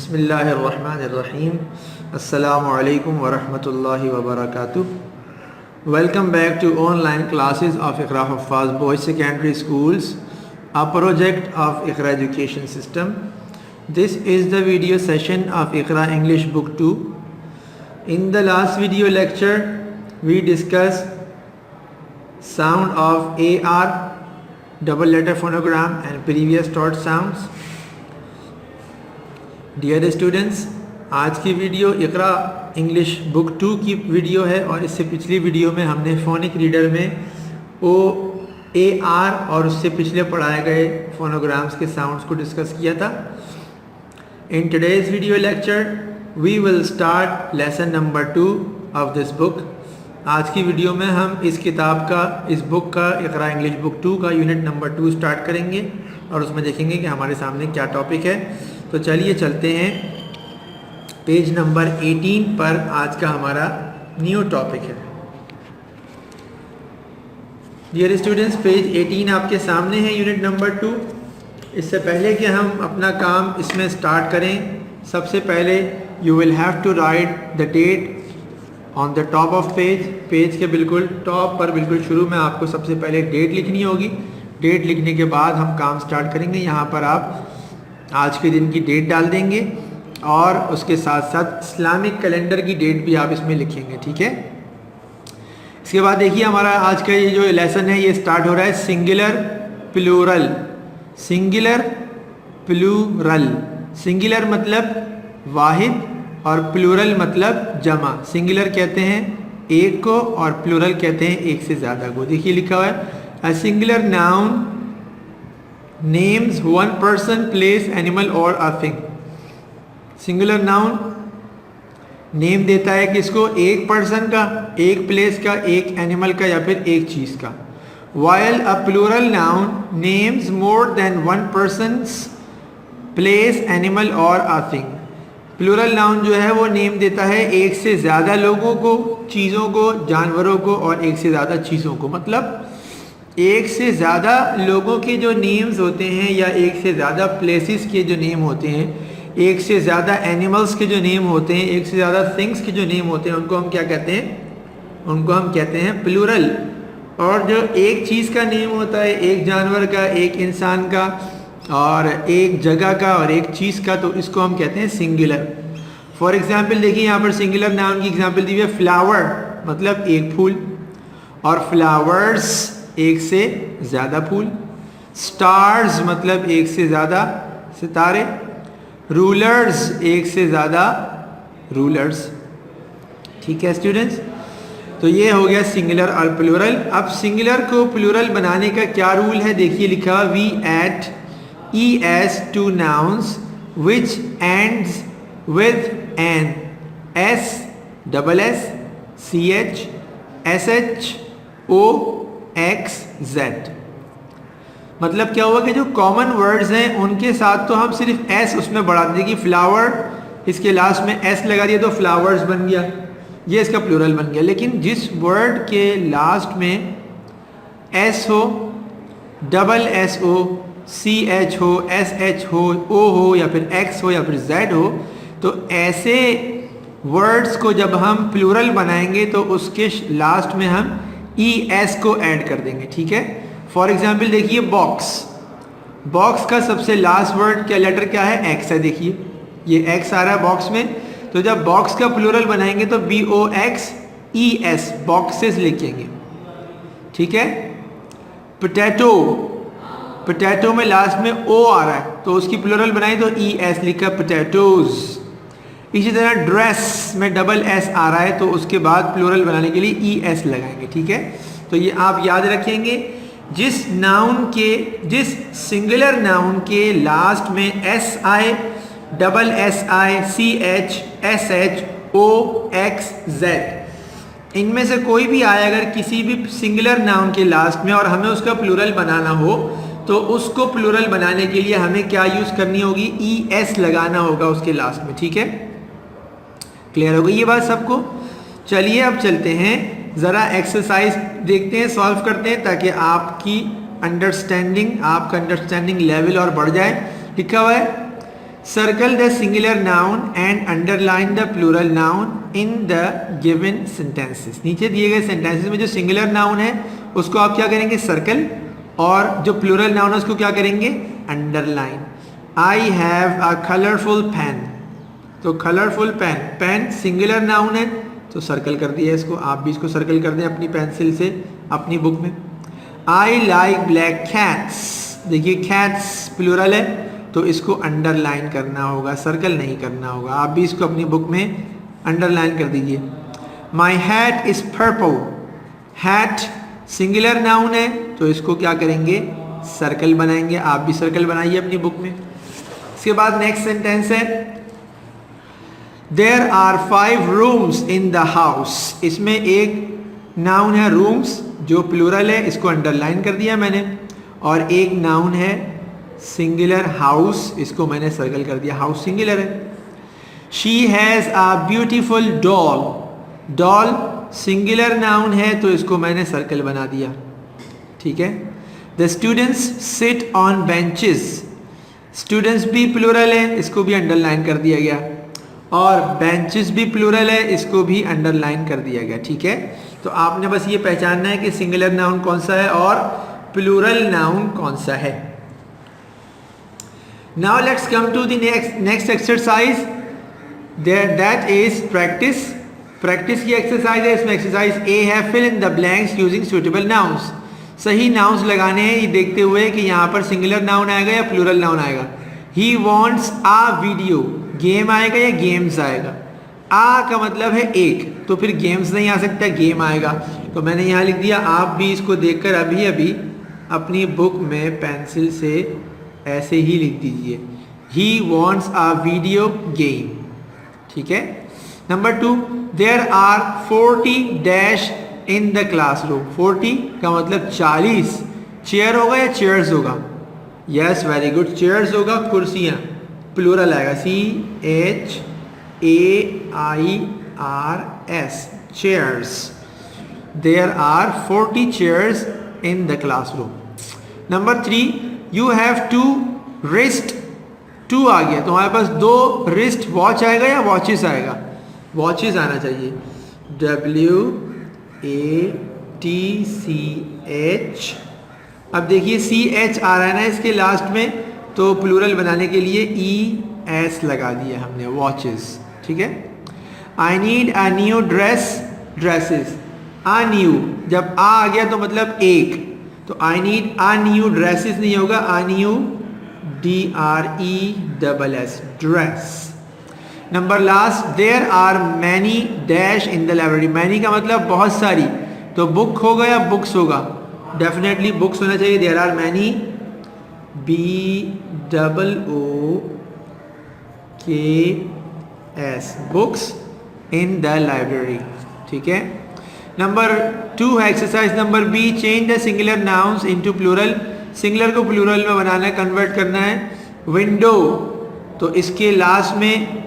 बिस्मिल्लाहिर्रहमानिर्रहीम। अस्सलामु अलैकुम वरहमतुल्लाहि वबरकातुह। Welcome back to online classes of Iqra Huffaz Boys Secondary Schools, a project of Iqra Education System. This is the video session of Iqra English Book 2. In the last video lecture, we discussed sound of AR, double letter phonogram and previous taught sounds. Dear students, आज की video इकरा English book 2 की video है और इससे पिछली video में हमने phonic reader में AR और उससे पिछले पढ़ाए गए फोनोग्राम्स के साउंड्स को डिस्कस किया था। In today's video lecture we will start lesson number 2 of this book. आज की वीडियो में हम इस किताब का, इस बुक का, इकरा इंग्लिश बुक 2 का यूनिट नंबर 2 स्टार्ट करेंगे और उसमें देखेंगे कि हमारे सामने क्या टॉपिक है। तो चलिए चलते हैं पेज नंबर 18 पर। आज का हमारा न्यू टॉपिक है। डियर स्टूडेंट्स, पेज 18 आपके सामने है, यूनिट नंबर 2। इससे पहले कि हम अपना काम इसमें स्टार्ट करें, सबसे पहले you will have to write the date on the top of page. Page के बिल्कुल टॉप पर, बिल्कुल शुरू में आपको सबसे पहले डेट लिखनी होगी। डेट लिखने के बाद हम काम स्टार्ट करेंगे। यहाँ पर आप आज के दिन की डेट डाल देंगे और उसके साथ साथ इस्लामिक कैलेंडर की डेट भी आप इसमें लिखेंगे, ठीक है। इसके बाद देखिए हमारा आज का ये जो लेसन है ये स्टार्ट हो रहा है singular plural. Singular plural, singular मतलब वाहिद और प्लूरल मतलब जमा। सिंगुलर कहते हैं एक को और प्लूरल कहते हैं एक से ज़्यादा को। देखिए लिखा हुआ है a singular noun names one person, place, animal और a thing. Singular noun name देता है किसको? एक पर्सन का, एक प्लेस का, एक एनिमल का या फिर एक चीज का। While a plural noun names more than one persons, place, animal और अ थिंग। प्लूरल नाउन जो है वो नेम देता है एक से ज्यादा लोगों को, चीजों को, जानवरों को और एक से ज्यादा चीजों को। मतलब एक से ज़्यादा लोगों के जो नेम्स होते हैं या एक से ज़्यादा प्लेसेस के जो नेम होते हैं, एक से ज़्यादा एनिमल्स के जो नेम होते हैं, एक से ज़्यादा थिंग्स के जो नेम होते हैं, उनको हम क्या कहते हैं? उनको हम कहते हैं प्लूरल। और जो एक चीज़ का नेम होता है, एक जानवर का, एक इंसान का और एक जगह का और एक चीज़ का, तो इसको हम कहते हैं सिंगुलर। फॉर एग्जाम्पल देखिए यहाँ पर सिंगुलर नाउन की एग्जाम्पल दी हुई है फ्लावर मतलब एक फूल, और फ्लावर्स एक से ज़्यादा फूल, स्टार्स मतलब एक से ज़्यादा सितारे, रूलर्स एक से ज़्यादा रूलर्स। ठीक है स्टूडेंट्स, तो ये हो गया सिंगुलर और प्लूरल। अब सिंगुलर को प्लूरल बनाने का क्या रूल है? देखिए लिखा we add ES to nouns which ends with an S, double S, CH, SH, O, X, Z। मतलब क्या हुआ कि जो कॉमन वर्ड्स हैं उनके साथ तो हम सिर्फ S उसमें बढ़ा देंगे कि फ्लावर, इसके लास्ट में S लगा दिया तो फ्लावर्स बन गया, ये इसका प्लूरल बन गया। लेकिन जिस वर्ड के लास्ट में S हो, डबल S हो, CH हो, SH हो, O हो या फिर X हो या फिर Z हो, तो ऐसे वर्ड्स को जब हम प्लूरल बनाएंगे तो उसके लास्ट में हम ES को ऐड कर देंगे, ठीक है। फॉर एग्जाम्पल देखिए बॉक्स, बॉक्स का सबसे लास्ट वर्ड क्या, लेटर क्या है? X है। देखिए ये X आ रहा है बॉक्स में, तो जब बॉक्स का प्लूरल बनाएंगे तो BOXES, बॉक्सेस लिखेंगे, ठीक है। पोटैटो, पोटैटो में लास्ट में O आ रहा है तो उसकी प्लूरल बनाए तो ES लिखा पोटैटोज। इसी तरह ड्रेस में डबल S आ रहा है तो उसके बाद प्लूरल बनाने के लिए ES लगाएंगे, ठीक है। तो ये आप याद रखेंगे, जिस नाउन के, जिस सिंगुलर नाउन के लास्ट में S आए, डबल S आए, CH, SH, O, X, Z, इनमें से कोई भी आए अगर किसी भी सिंगुलर नाउन के लास्ट में और हमें उसका प्लूरल बनाना हो तो उसको प्लूरल बनाने के लिए हमें क्या यूज़ करनी होगी? ES लगाना होगा उसके लास्ट में, ठीक है। क्लियर हो गई ये बात सबको? चलिए अब चलते हैं, ज़रा एक्सरसाइज देखते हैं, सॉल्व करते हैं ताकि आपकी अंडरस्टैंडिंग, आपका अंडरस्टैंडिंग लेवल और बढ़ जाए। लिखा हुआ है circle the singular noun and underline the plural noun in the given sentences. नीचे दिए गए सेंटेंसेस में जो सिंगुलर नाउन है उसको आप क्या करेंगे, सर्कल, और जो प्लूरल नाउन है उसको क्या करेंगे, underline. I have a colourful pen, तो colourful pen, pen singular noun है तो सर्कल कर दिया इसको, आप भी इसको सर्कल कर दें अपनी पेंसिल से अपनी बुक में। आई लाइक ब्लैक कैट्स, देखिए कैट्स प्लूरल है तो इसको अंडरलाइन करना होगा, सर्कल नहीं करना होगा, आप भी इसको अपनी बुक में अंडरलाइन कर दीजिए। My hat is purple, hat singular noun है तो इसको क्या करेंगे, सर्कल बनाएंगे, आप भी सर्कल बनाइए अपनी बुक में। इसके बाद नेक्स्ट सेंटेंस है there are 5 rooms in the house. इसमें एक नाउन है रूम्स जो प्लूरल है, इसको अंडरलाइन कर दिया मैंने, और एक नाउन है सिंगुलर हाउस, इसको मैंने सर्कल कर दिया, हाउस सिंगुलर है। She has a beautiful doll, doll singular noun है तो इसको मैंने सर्कल बना दिया, ठीक है। The students sit on benches, students भी प्लूरल है, इसको भी अंडरलाइन कर दिया गया, और बेंचेस भी प्लूरल है, इसको भी अंडरलाइन कर दिया गया, ठीक है। तो आपने बस ये पहचानना है कि सिंगुलर नाउन कौन सा है और प्लूरल नाउन कौन सा है। Now let's come to the next exercise, that is practice. Practice की एक्सरसाइज है, इसमें एक्सरसाइज ए है fill in the blanks using suitable nouns. सही नाउन्स लगाने हैं ये देखते हुए कि यहाँ पर सिंगुलर नाउन आएगा या प्लूरल नाउन आएगा। He wants a video, game आएगा या गेम्स आएगा, आ का मतलब है एक, तो फिर गेम्स नहीं आ सकता, गेम आएगा। तो मैंने यहाँ लिख दिया, आप भी इसको देखकर अभी अभी अपनी बुक में पेंसिल से ऐसे ही लिख दीजिए, he wants a video game, ठीक है। Number 2, there are 40 dash in the classroom. 40 का मतलब 40, चेयर होगा या चेयर्स होगा, यस वेरी गुड, चेयर्स होगा, कुर्सियाँ प्लूरल आएगा, CHAIRS, chairs. There are 40 chairs in the classroom. Number 3, you have to wrist, 2 आ गया तो हमारे पास 2 wrist watch आएगा या watches आएगा, watches आना चाहिए, WATCH। अब देखिए CH आ रहा है ना इसके लास्ट में, तो प्लूरल बनाने के लिए ES लगा दिया हमने, वॉचेस, ठीक है। I need a new dress, dresses, a new, जब आ गया तो मतलब एक, तो I need a new dresses नहीं होगा, a new DRESS, dress. Number last, there are many dash in the library, many का मतलब बहुत सारी, तो बुक होगा या बुक्स होगा, डेफिनेटली बुक्स होना चाहिए, there are many BOOKS, books in the library, ठीक है। नंबर 2 है exercise number B, change the singular nouns into plural, singular को प्लूरल में बनाना है, कन्वर्ट करना है। विंडो, तो इसके लास्ट में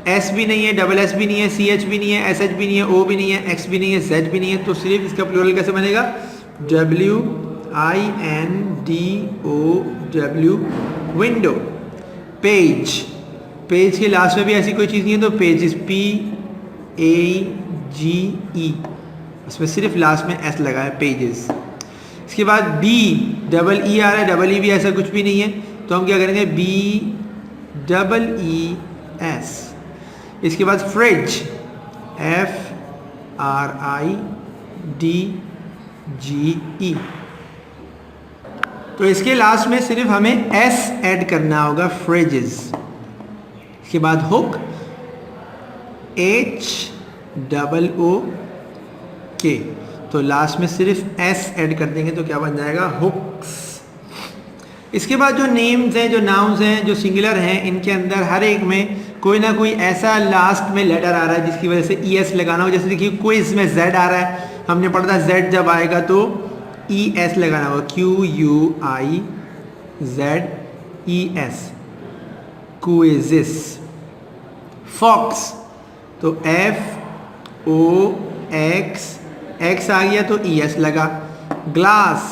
S भी नहीं है, SS भी नहीं है, CH भी नहीं है, SH भी नहीं है, O भी नहीं है, X भी नहीं है, Z भी नहीं है, तो सिर्फ इसका प्लूरल कैसे बनेगा, WINDOW, विंडो। पेज, पेज के लास्ट में भी ऐसी कोई चीज़ नहीं है तो पेजेस, PAGE, इसमें सिर्फ लास्ट में S लगा है, पेजेस। इसके बाद B, डबल E आ रहा है, डबल E भी ऐसा कुछ भी नहीं है, तो हम क्या करेंगे, BEES। इसके बाद फ्रिज, FRIDGE, तो इसके लास्ट में सिर्फ हमें S ऐड करना होगा, फ्रिजेस। इसके बाद हुक, HOOK, तो लास्ट में सिर्फ S ऐड कर देंगे तो क्या बन जाएगा, हुक्स। इसके बाद जो नेम्स हैं, जो नाउन्स हैं, जो सिंगुलर हैं, इनके अंदर हर एक में कोई ना कोई ऐसा लास्ट में लेटर आ रहा है जिसकी वजह से ES लगाना हो। जैसे देखिए क्विज में Z आ रहा है, हमने पढ़ा था Z जब आएगा तो ES लगाना होगा, QUIZES, क्विज़िस। फॉक्स, तो FOX, X आ गया तो ES लगा। ग्लास,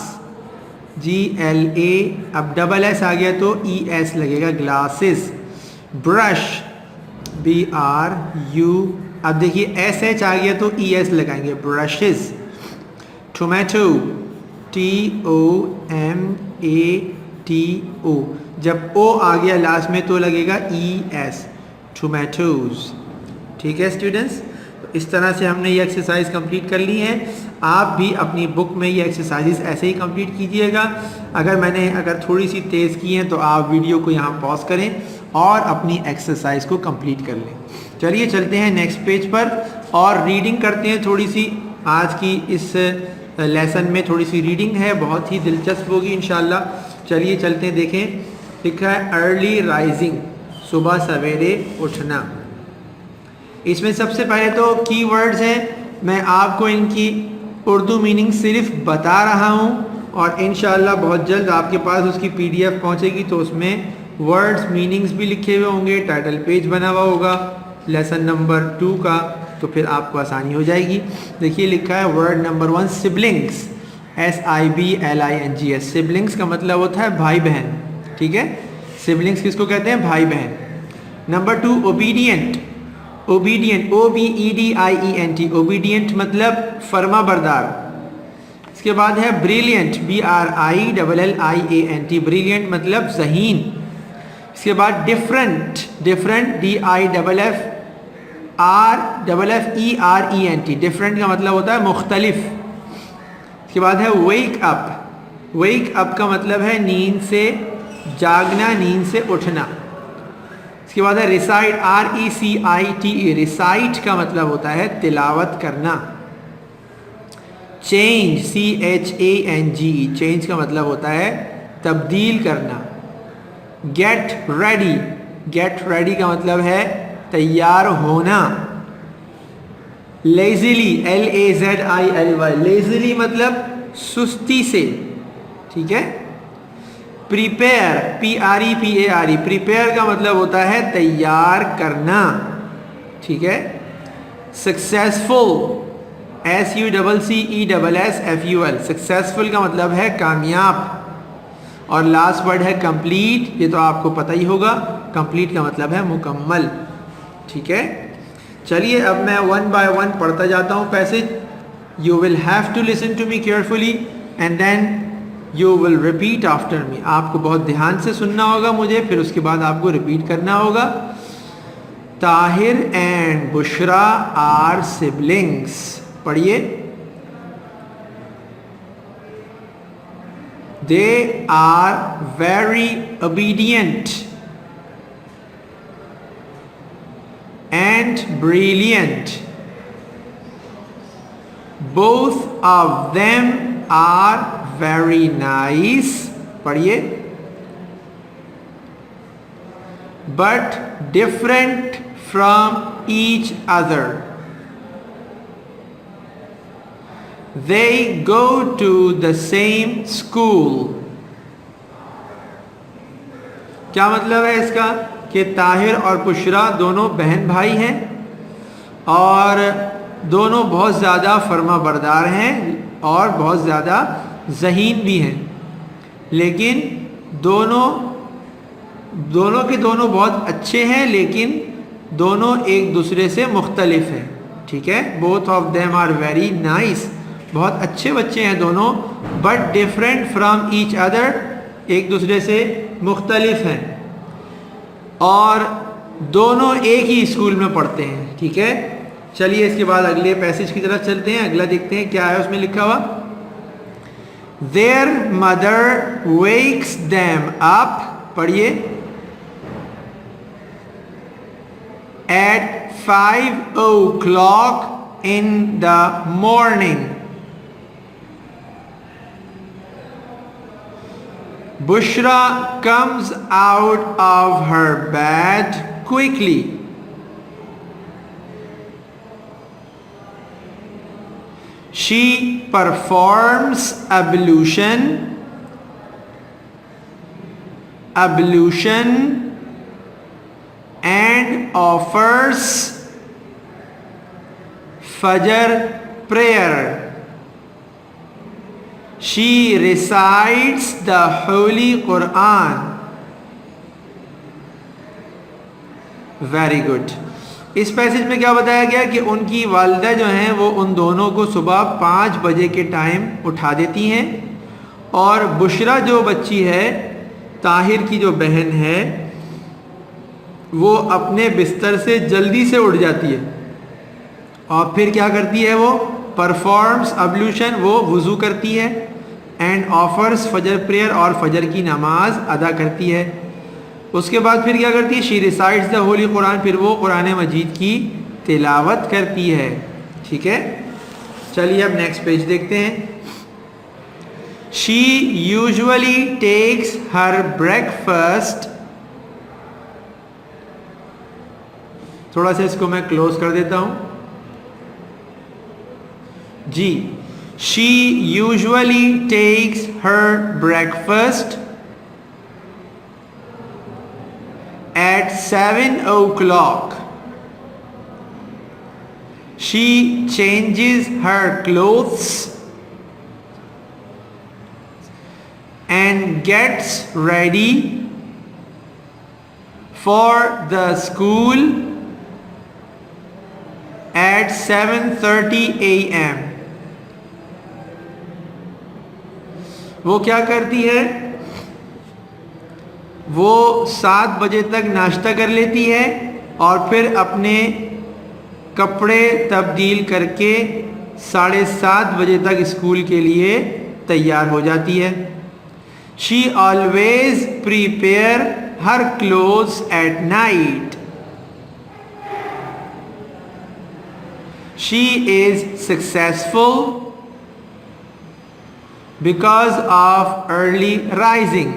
GLA, अब डबल S आ गया तो ES लगेगा, ग्लासेस। ब्रश, BRU, अब देखिए SH आ गया तो ES लगाएंगे, ब्रशेस। टोमेटो, TOMATO, जब O आ गया लास्ट में तो लगेगा ES, टोमेटोज। ठीक है स्टूडेंट्स, तो इस तरह से हमने ये एक्सरसाइज कंप्लीट कर ली है। आप भी अपनी बुक में ये एक्सरसाइजेस ऐसे ही कंप्लीट कीजिएगा। अगर थोड़ी सी तेज़ की हैं तो आप वीडियो को यहाँ पॉज करें और अपनी एक्सरसाइज को कंप्लीट कर लें। चलिए चलते हैं नेक्स्ट पेज पर और रीडिंग करते हैं थोड़ी सी। आज की इस लेसन में थोड़ी सी रीडिंग है, बहुत ही दिलचस्प होगी इंशाल्लाह। चलिए चलते हैं, देखें लिखा है अर्ली राइजिंग, सुबह सवेरे उठना। इसमें सबसे पहले तो कीवर्ड्स हैं, मैं आपको इनकी उर्दू मीनिंग सिर्फ बता रहा हूँ और इंशाल्लाह बहुत जल्द आपके पास उसकी PDF पहुँचेगी तो उसमें वर्ड्स मीनिंग्स भी लिखे हुए होंगे, टाइटल पेज बना हुआ होगा लेसन नंबर 2 का, तो फिर आपको आसानी हो जाएगी। देखिए लिखा है word number 1 siblings, SIBLINGS। Siblings का मतलब होता है भाई बहन, ठीक है। सिबलिंग्स किसको कहते हैं? भाई बहन। Number 2 obedient, obedient OBEDIENT, obedient मतलब फर्मा बरदार। इसके बाद है ब्रिलियंट, BRILLIANT, ब्रिलियंट मतलब ज़हीन। इसके बाद डिफरेंट, डिफरेंट DIFFERENT, डिफरेंट का मतलब होता है मुख्तलिफ। इसके बाद है वेक अप, वेक अप का मतलब है नींद से जागना, नींद से उठना। इसके बाद है रिसाइट, RECITE, रिसाइट का मतलब होता है तिलावत करना। चेंज, CHANGE, चेंज का मतलब होता है तब्दील करना। गेट रेडी, गेट रेडी का मतलब है तैयार होना। लेजिली, LAZILY, लेजिली मतलब सुस्ती से, ठीक है। प्रिपेयर, PREPARE, प्रिपेयर का मतलब होता है तैयार करना, ठीक है। सक्सेसफुल, SUCCESSFUL, सक्सेसफुल का मतलब है कामयाब। और लास्ट वर्ड है कंप्लीट, ये तो आपको पता ही होगा, कंप्लीट का मतलब है मुकम्मल, ठीक है। चलिए अब मैं 1 by 1 पढ़ता जाता हूँ passage. You will have to listen to me carefully and then you will repeat after me. आपको बहुत ध्यान से सुनना होगा मुझे, फिर उसके बाद आपको रिपीट करना होगा। Tahir and Bushra are siblings, पढ़िए। They are very obedient and brilliant. Both of them are very nice. पढ़िए। But different from each other. They go to the same school. क्या मतलब है इसका? कि ताहिर और बुशरा दोनों बहन भाई हैं और दोनों बहुत ज़्यादा फर्मा बरदार हैं और बहुत ज़्यादा ज़हीन भी हैं, लेकिन दोनों के दोनों बहुत अच्छे हैं, लेकिन दोनों एक दूसरे से मुख्तलिफ हैं, ठीक है। Both of them are very nice, बहुत अच्छे बच्चे हैं दोनों। But different from each other, एक दूसरे से मुख्तलिफ हैं और दोनों एक ही स्कूल में पढ़ते हैं, ठीक है। चलिए इसके बाद अगले पैसेज की तरफ चलते हैं। अगला देखते हैं क्या है उसमें लिखा हुआ। Their mother wakes them up, पढ़िए, at 5 o'clock in the morning. Bushra comes out of her bed quickly. She performs ablution and offers Fajr prayer. She recites the Holy Quran. Very good. इस passage में क्या बताया गया कि उनकी वालिदा जो हैं वो उन दोनों को सुबह 5 बजे के टाइम उठा देती हैं, और बुशरा जो बच्ची है, ताहिर की जो बहन है, वो अपने बिस्तर से जल्दी से उठ जाती है और फिर क्या करती है, वो परफॉर्म्स अब्लूशन, वो वज़ू करती है, एंड ऑफर्स फजर प्रेयर, और फजर की नमाज अदा करती है। उसके बाद फिर क्या करती है, she recites the Holi Quran, फिर वो कुरान मजीद की तिलावत करती है। ठीक है, चलिए अब नेक्स्ट पेज देखते हैं। She usually takes her breakfast, थोड़ा सा इसको मैं क्लोज कर देता हूं जी। She usually takes her breakfast at 7 o'clock. She changes her clothes and gets ready for the school at 7:30 a.m. वो क्या करती है, वो 7 बजे तक नाश्ता कर लेती है और फिर अपने कपड़े तब्दील करके 7:30 बजे तक स्कूल के लिए तैयार हो जाती है। She always prepare her clothes at night. She is successful because of early rising.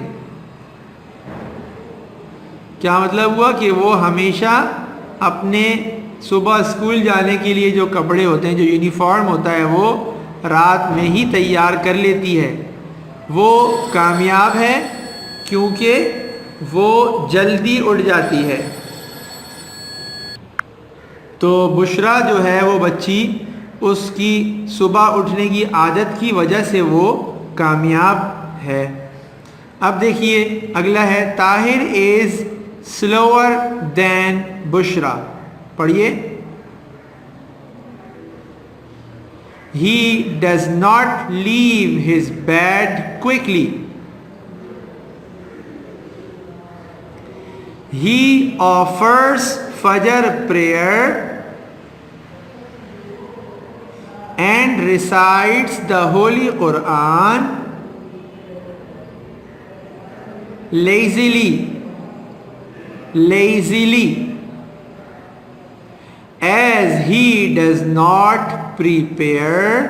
क्या मतलब हुआ कि वो हमेशा अपने सुबह स्कूल जाने के लिए जो कपड़े होते हैं, जो यूनिफॉर्म होता है, वो रात में ही तैयार कर लेती है। वो कामयाब है क्योंकि वो जल्दी उठ जाती है। तो बुशरा जो है वो बच्ची, उसकी सुबह उठने की आदत की वजह से वो कामयाब है। अब देखिए अगला है, Tahir is slower then Bushra. पढ़िए। He does not leave his bed quickly. He offers Fajr prayer and recites the Holy Quran lazily, as he does not prepare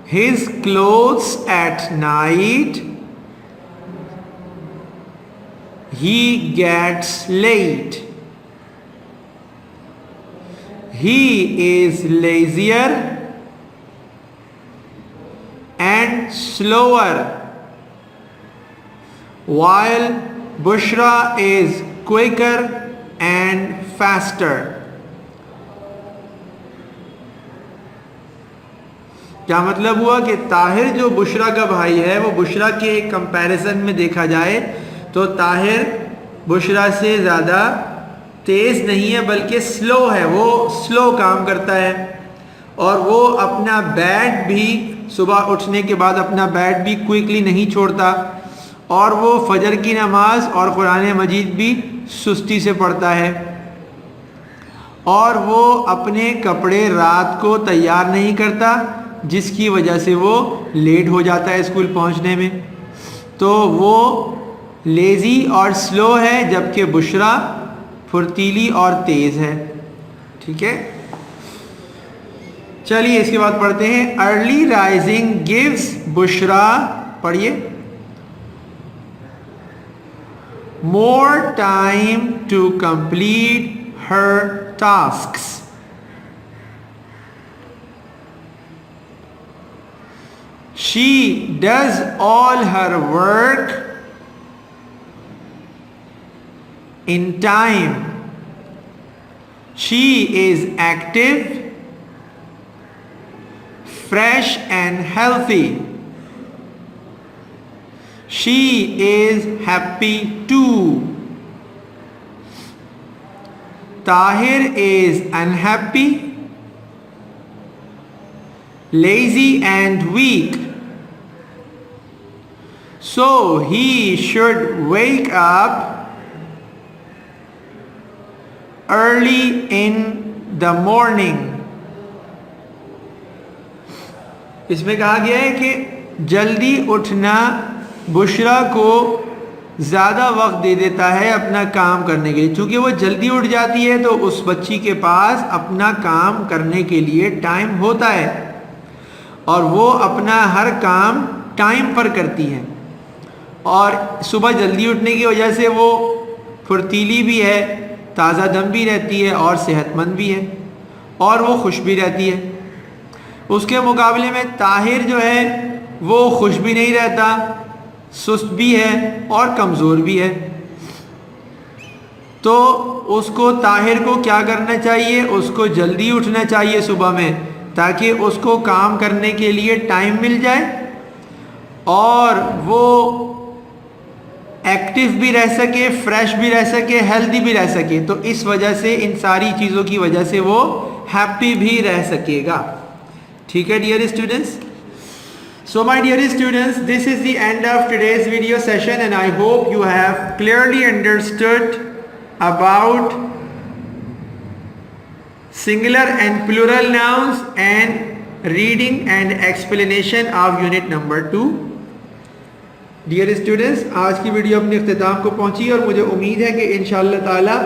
his clothes at night, he gets late. He is lazier and slower, while Bushra is quicker and faster. क्या मतलब हुआ कि ताहिर जो बुशरा का भाई है, वो बुशरा के एक कंपैरिजन में देखा जाए तो ताहिर बुशरा से ज़्यादा तेज़ नहीं है, बल्कि स्लो है। वो स्लो काम करता है और वो अपना बेड भी, सुबह उठने के बाद अपना बेड भी क्विकली नहीं छोड़ता, और वो फजर की नमाज और कुरान मजीद भी सुस्ती से पढ़ता है, और वो अपने कपड़े रात को तैयार नहीं करता, जिसकी वजह से वो लेट हो जाता है स्कूल पहुंचने में। तो वो लेज़ी और स्लो है, जबकि बुशरा फुर्तीली और तेज़ है। ठीक है, चलिए इसके बाद पढ़ते हैं। अर्ली राइजिंग गिव्स बुशरा, पढ़िए, more time to complete her tasks. She does all her work in time. She is active, fresh and healthy. She is happy too. Tahir is unhappy, lazy and weak, so he should wake up early in the morning. इसमें कहा गया है कि जल्दी उठना बुशरा को ज़्यादा वक्त दे देता है अपना काम करने के लिए। चूँकि वो जल्दी उठ जाती है तो उस बच्ची के पास अपना काम करने के लिए टाइम होता है और वो अपना हर काम टाइम पर करती है। और सुबह जल्दी उठने की वजह से वो फुर्तीली भी है, ताज़ा दम भी रहती है और सेहतमंद भी है और वो खुश भी रहती है। उसके मुकाबले में ताहिर जो है वो खुश भी नहीं रहता, सुस्त भी है और कमज़ोर भी है। तो उसको ताहिर को क्या करना चाहिए? उसको जल्दी उठना चाहिए सुबह में, ताकि उसको काम करने के लिए टाइम मिल जाए और वो एक्टिव भी रह सके, फ्रेश भी रह सके, हेल्दी भी रह सके। तो इस वजह से, इन सारी चीज़ों की वजह से वो हैप्पी भी रह सकेगा। ठीक है dear students? So my dear students, this is the end of today's video session and I hope you have clearly understood about singular and plural nouns and reading and explanation of unit number 2. Dear students, आज की video अपने इख्तिताम को पहुंची और मुझे उम्मीद है कि इंशाअल्लाह ताला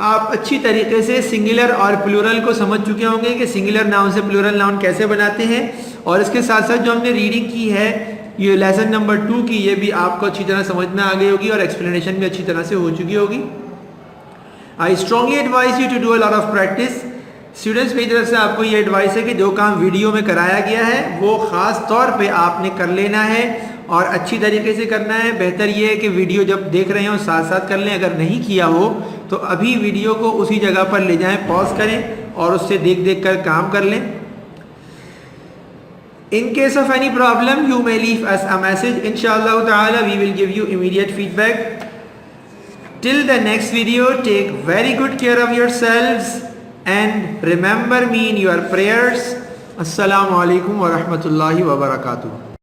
आप अच्छी तरीके से सिंगुलर और प्लूरल को समझ चुके होंगे कि सिंगुलर नाउन से प्लूरल नाउन कैसे बनाते हैं। और इसके साथ साथ जो हमने रीडिंग की है ये लेसन नंबर 2 की, ये भी आपको अच्छी तरह समझ में आ गई होगी और एक्सप्लेनेशन भी अच्छी तरह से हो चुकी होगी। I strongly advise you to do a lot of practice. Students मेरी तरफ से आपको ये एडवाइस है कि जो काम वीडियो में कराया गया है वो ख़ास तौर पे आपने कर लेना है और अच्छी तरीके से करना है। बेहतर ये है कि वीडियो जब देख रहे हो साथ साथ कर लें। अगर नहीं किया हो तो अभी वीडियो को उसी जगह पर ले जाएं, पॉज करें और उससे देख देख कर काम कर लें। In case of any problem, you may leave us a message. Inshallah ta'ala, we will give you immediate feedback. Till the next video, take very good care of yourselves and remember me in your prayers. Assalamu alaikum wa rahmatullahi wa barakatuh.